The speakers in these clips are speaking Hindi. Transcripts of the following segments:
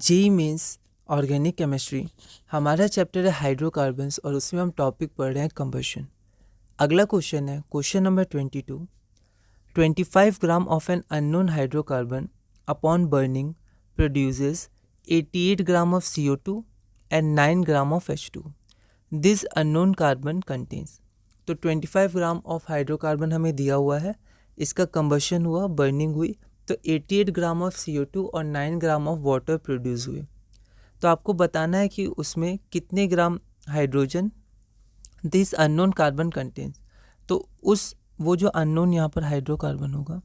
JEE means organic chemistry. हमारा चैप्टर है हाइड्रोकार्बन्स और उसमें हम टॉपिक पढ़ रहे हैं कंबशन। अगला क्वेश्चन है question number 22। 25 gram of an unknown hydrocarbon upon burning produces 88 gram of CO2 and 9 gram of H2। This unknown carbon contains. तो 25 ग्राम ऑफ हाइड्रोकार्बन हमें दिया हुआ है, इसका कंबशन हुआ, बर्निंग हुई, तो 88 ग्राम ऑफ CO2 और 9 ग्राम ऑफ वाटर प्रोड्यूस हुए। तो आपको बताना है कि उसमें कितने gram hydrogen this unknown carbon contains. तो वो जो अननोन यहाँ पर हाइड्रोकार्बन होगा,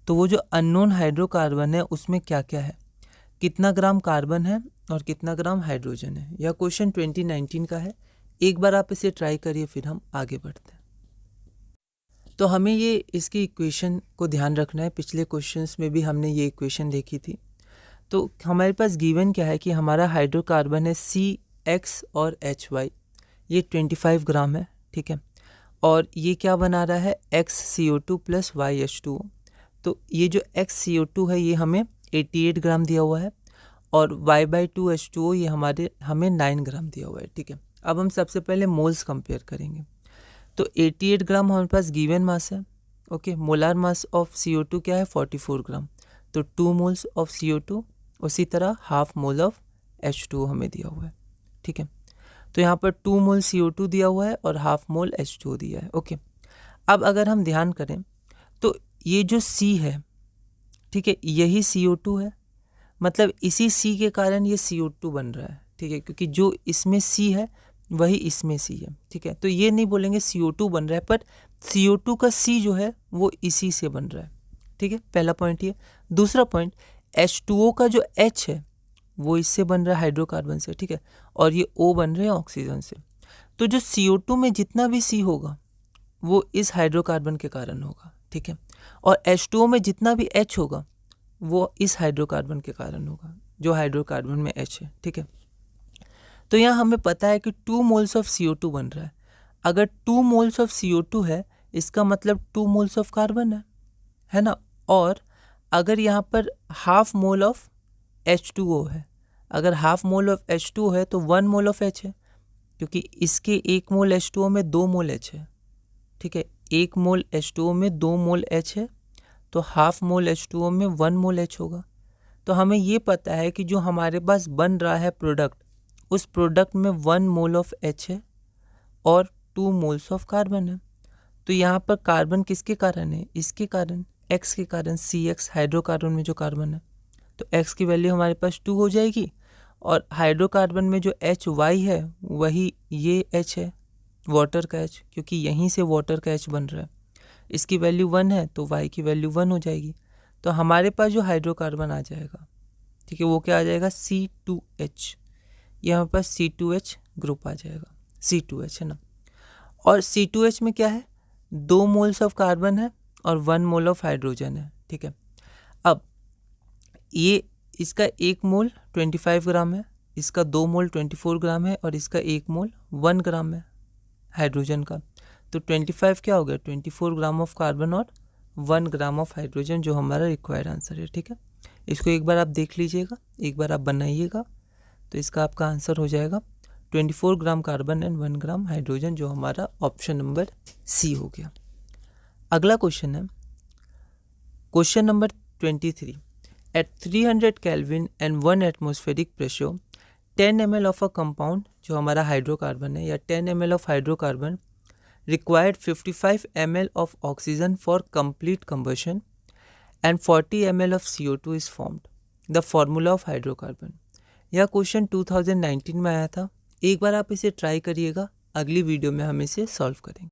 तो वो जो अननोन हाइड्रोकार्बन है उसमें क्या क्या है, कितना ग्राम कार्बन है और कितना ग्राम हाइड्रोजन है। यह क्वेश्चन 2019 का है। एक बार आप इसे ट्राई करिए, फिर हम आगे बढ़ते हैं। तो हमें ये इसकी इक्वेशन को ध्यान रखना है। पिछले क्वेश्चंस में भी हमने ये इक्वेशन देखी थी। तो हमारे पास गिवन क्या है कि हमारा हाइड्रोकार्बन है CX और HY, ये 25 ग्राम है, ठीक है। और ये क्या बना रहा है, XCO2 प्लस YH2O। तो ये जो XCO2 है ये हमें 88 ग्राम दिया हुआ है और Y/2H2O ये हमें 9 ग्राम दिया हुआ है, ठीक है। अब हम सबसे पहले मोल्स कंपेयर करेंगे। तो 88 ग्राम हमारे पास गिवन मास है, okay. Molar mass of CO2 क्या है, 44 ग्राम। तो 2 मोल्स ऑफ CO2, उसी तरह हाफ मोल ऑफ H2O हमें दिया हुआ है, ठीक है। तो यहाँ पर 2 मोल CO2 दिया हुआ है और हाफ मोल H2O दिया है, ओके। अब अगर हम ध्यान करें तो ये जो C है, ठीक है, यही CO2 है, मतलब इसी C के कारण ये CO2 बन रहा है, ठीक है, क्योंकि जो इसमें C है वही इसमें C है, ठीक है। तो ये नहीं बोलेंगे CO2 बन रहा है, पर CO2 का C जो है वो इसी से बन रहा है, ठीक है। पहला पॉइंट ये। दूसरा पॉइंट, H2O का जो H है वो इससे बन रहा है हाइड्रोकार्बन से, ठीक है, और ये O बन रहे हैं ऑक्सीजन से। तो जो CO2 में जितना भी C होगा वो इस हाइड्रोकार्बन के कारण होगा, ठीक है, और H2O में जितना भी H होगा वो इस हाइड्रोकार्बन के कारण होगा, जो हाइड्रोकार्बन में H है, ठीक है। तो यहाँ हमें पता है कि 2 मोल्स ऑफ CO2 बन रहा है। अगर 2 मोल्स ऑफ CO2 है, इसका मतलब 2 मोल्स ऑफ कार्बन है ना। और अगर यहाँ पर हाफ मोल ऑफ H2O है, अगर हाफ मोल ऑफ H2O है तो 1 मोल ऑफ H है, क्योंकि इसके 1 मोल H2O में 2 मोल H है, ठीक है। 1 मोल H2O में 2 मोल H है, तो हाफ मोल H2O में 1 मोल H होगा। तो हमें ये पता है कि जो हमारे पास बन रहा है प्रोडक्ट, उस प्रोडक्ट में 1 मोल ऑफ H है और 2 मोल्स ऑफ कार्बन है। तो यहाँ पर कार्बन किसके कारण है, इसके कारण, X के कारण, CX हाइड्रोकार्बन में जो कार्बन है। तो X की वैल्यू हमारे पास 2 हो जाएगी, और हाइड्रोकार्बन में जो HY है वही ये H है, वाटर का H, क्योंकि यहीं से वाटर का H बन रहा है। इसकी वैल्यू 1 है तो Y की वैल्यू 1 हो जाएगी। तो हमारे पास जो हाइड्रोकार्बन आ जाएगा, ठीक है, वो क्या आ जाएगा, C2H। ये हमारे पास C2H ग्रुप आ जाएगा, C2H है ना। और C2H में क्या है, 2 मोल्स ऑफ कार्बन है और 1 मोल ऑफ हाइड्रोजन है, ठीक है। अब ये इसका 1 मोल 25 ग्राम है, इसका 2 मोल 24 ग्राम है और इसका 1 मोल 1 ग्राम है हाइड्रोजन का। तो 25 क्या हो गया, 24 ग्राम ऑफ कार्बन और 1 ग्राम ऑफ हाइड्रोजन, जो हमारा रिक्वायर्ड आंसर है, ठीक है। इसको एक बार आप देख लीजिएगा, एक बार आप बनाइएगा, तो इसका आपका आंसर हो जाएगा 24 gram carbon and 1 gram hydrogen, जो हमारा ऑप्शन नंबर C हो गया। अगला क्वेश्चन है question number 23। At 300 kelvin and 1 atmospheric pressure 10 ml of a compound, जो हमारा हाइड्रोकार्बन है, या 10 ml of hydrocarbon required 55 ml of oxygen for complete combustion and 40 ml of CO2 is formed. The formula of hydrocarbon. यह क्वेश्चन 2019 में आया था। एक बार आप इसे ट्राई करिएगा, अगली वीडियो में हम इसे सॉल्व करेंगे।